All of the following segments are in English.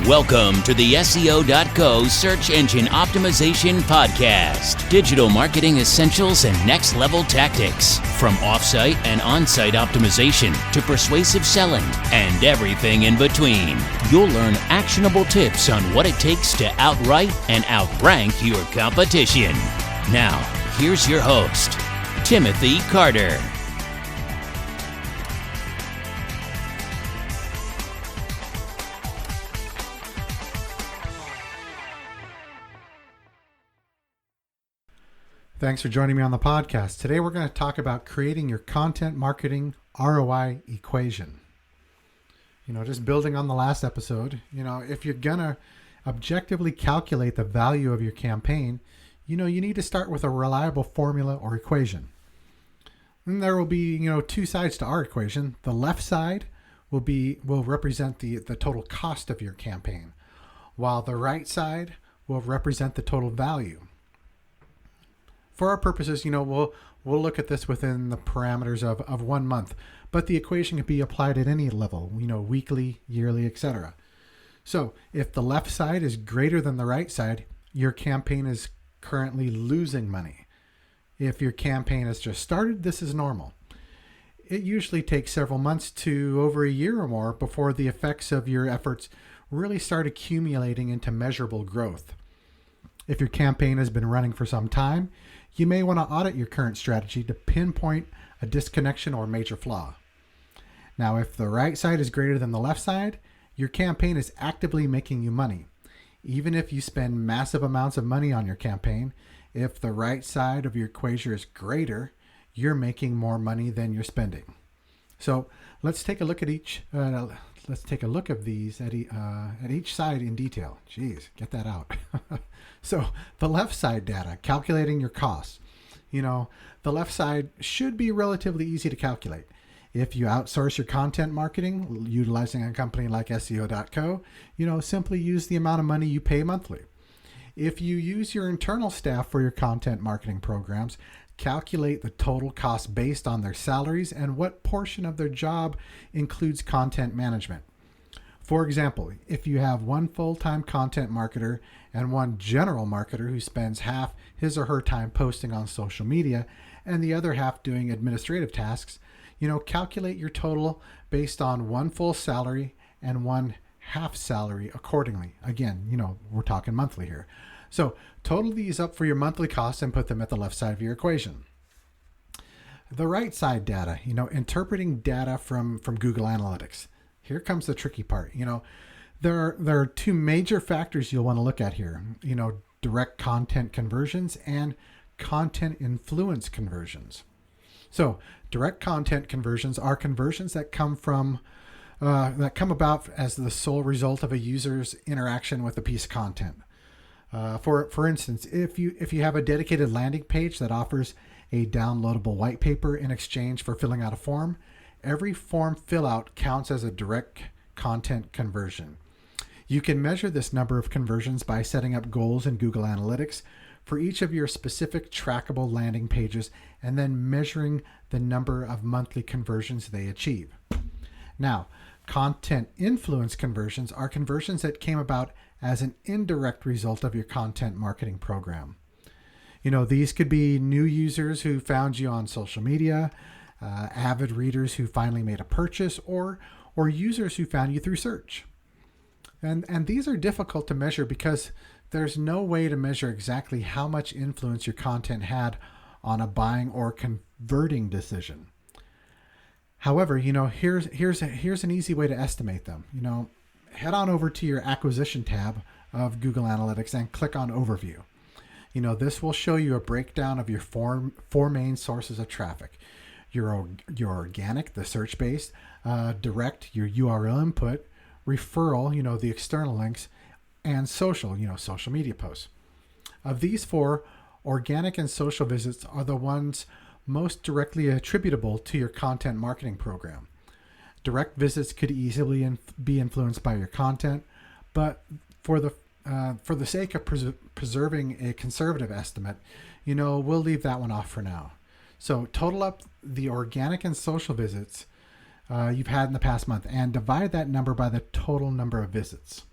Welcome to the SEO.co Search Engine Optimization Podcast. Digital marketing essentials and next level tactics. From offsite and on-site optimization to persuasive selling and everything in between. You'll learn actionable tips on what it takes to outright and outrank your competition. Now, here's your host, Timothy Carter. Thanks for joining me on the podcast. Today we're going to talk about creating your content marketing ROI equation. Just building on the last episode, if you're going to objectively calculate the value of your campaign, you need to start with a reliable formula or equation. And there will be, two sides to our equation. The left side will represent the total cost of your campaign, while the right side will represent the total value. For our purposes, we'll look at this within the parameters of 1 month, but the equation can be applied at any level, weekly, yearly, etc. So if the left side is greater than the right side, your campaign is currently losing money. If your campaign has just started, this is normal. It usually takes several months to over a year or more before the effects of your efforts really start accumulating into measurable growth. If your campaign has been running for some time, you may want to audit your current strategy to pinpoint a disconnection or major flaw. Now, if the right side is greater than the left side, your campaign is actively making you money. Even if you spend massive amounts of money on your campaign, if the right side of your equation is greater, you're making more money than you're spending. So let's take a look at each. Let's take a look at these at each side in detail. Jeez, get that out. So the left side data, calculating your costs. The left side should be relatively easy to calculate. If you outsource your content marketing, utilizing a company like SEO.co, simply use the amount of money you pay monthly. If you use your internal staff for your content marketing programs, calculate the total cost based on their salaries and what portion of their job includes content management. For example, if you have one full-time content marketer and one general marketer who spends half his or her time posting on social media and the other half doing administrative tasks, calculate your total based on one full salary and one half salary accordingly. Again, we're talking monthly here. So total these up for your monthly costs and put them at the left side of your equation. The right side data, interpreting data from Google Analytics. Here comes the tricky part. There are two major factors you'll want to look at here. Direct content conversions and content influence conversions. So direct content conversions are conversions that come about as the sole result of a user's interaction with a piece of content. For instance, if you have a dedicated landing page that offers a downloadable white paper in exchange for filling out a form, every form fill out counts as a direct content conversion. You can measure this number of conversions by setting up goals in Google Analytics for each of your specific trackable landing pages and then measuring the number of monthly conversions they achieve. Now, content influence conversions are conversions that came about as an indirect result of your content marketing program. These could be new users who found you on social media, avid readers who finally made a purchase, or users who found you through search. And these are difficult to measure because there's no way to measure exactly how much influence your content had on a buying or converting decision. However, here's an easy way to estimate them. Head on over to your acquisition tab of Google Analytics and click on Overview. This will show you a breakdown of your four main sources of traffic. Your organic, the search-based, direct, your URL input, referral, the external links, and social, social media posts. Of these four, organic and social visits are the ones most directly attributable to your content marketing program. Direct visits could easily be influenced by your content, but for the sake of preserving a conservative estimate, we'll leave that one off for now. So total up the organic and social visits you've had in the past month and divide that number by the total number of visits.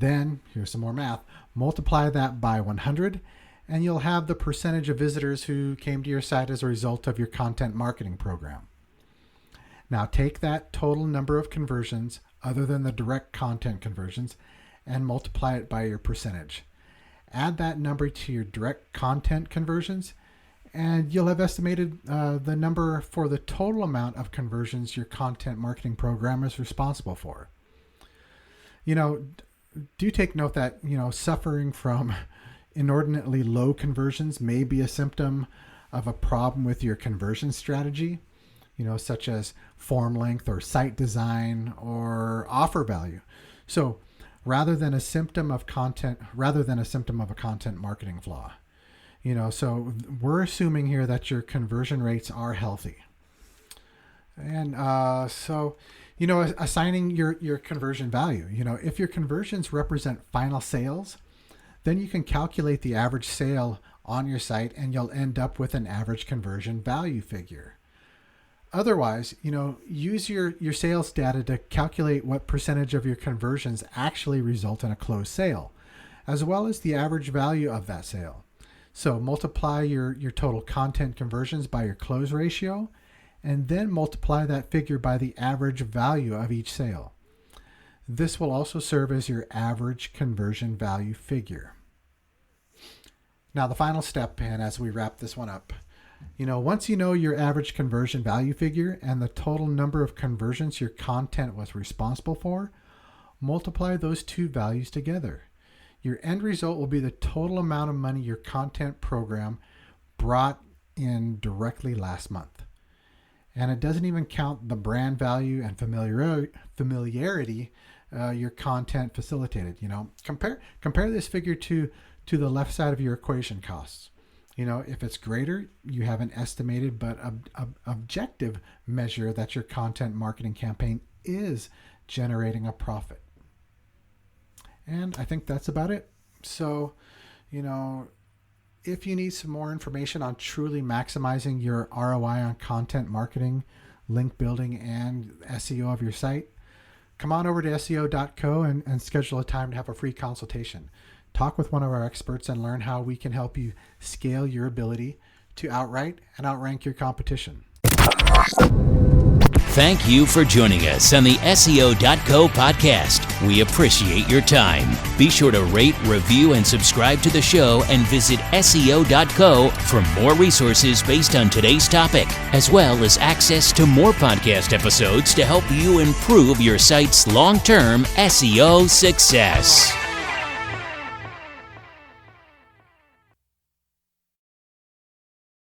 Then, here's some more math, multiply that by 100, and you'll have the percentage of visitors who came to your site as a result of your content marketing program. Now take that total number of conversions, other than the direct content conversions, and multiply it by your percentage. Add that number to your direct content conversions, and you'll have estimated the number for the total amount of conversions your content marketing program is responsible for. Do take note that, suffering from inordinately low conversions may be a symptom of a problem with your conversion strategy, such as form length or site design or offer value. So rather than a symptom of a content marketing flaw. So we're assuming here that your conversion rates are healthy. And assigning your conversion value, if your conversions represent final sales, then you can calculate the average sale on your site and you'll end up with an average conversion value figure. Otherwise, use your sales data to calculate what percentage of your conversions actually result in a closed sale, as well as the average value of that sale. So multiply your total content conversions by your close ratio, and then multiply that figure by the average value of each sale. This will also serve as your average conversion value figure. Now the final step, and as we wrap this one up, once you know your average conversion value figure and the total number of conversions your content was responsible for, multiply those two values together. Your end result will be the total amount of money your content program brought in directly last month. And it doesn't even count the brand value and familiarity your content facilitated. Compare this figure to the left side of your equation costs. If it's greater, you have an estimated but objective measure that your content marketing campaign is generating a profit. And I think that's about it. So, if you need some more information on truly maximizing your ROI on content marketing, link building, and SEO of your site, come on over to SEO.co and schedule a time to have a free consultation. Talk with one of our experts and learn how we can help you scale your ability to outright and outrank your competition. Thank you for joining us on the SEO.co podcast. We appreciate your time. Be sure to rate, review, and subscribe to the show, and visit SEO.co for more resources based on today's topic, as well as access to more podcast episodes to help you improve your site's long-term SEO success.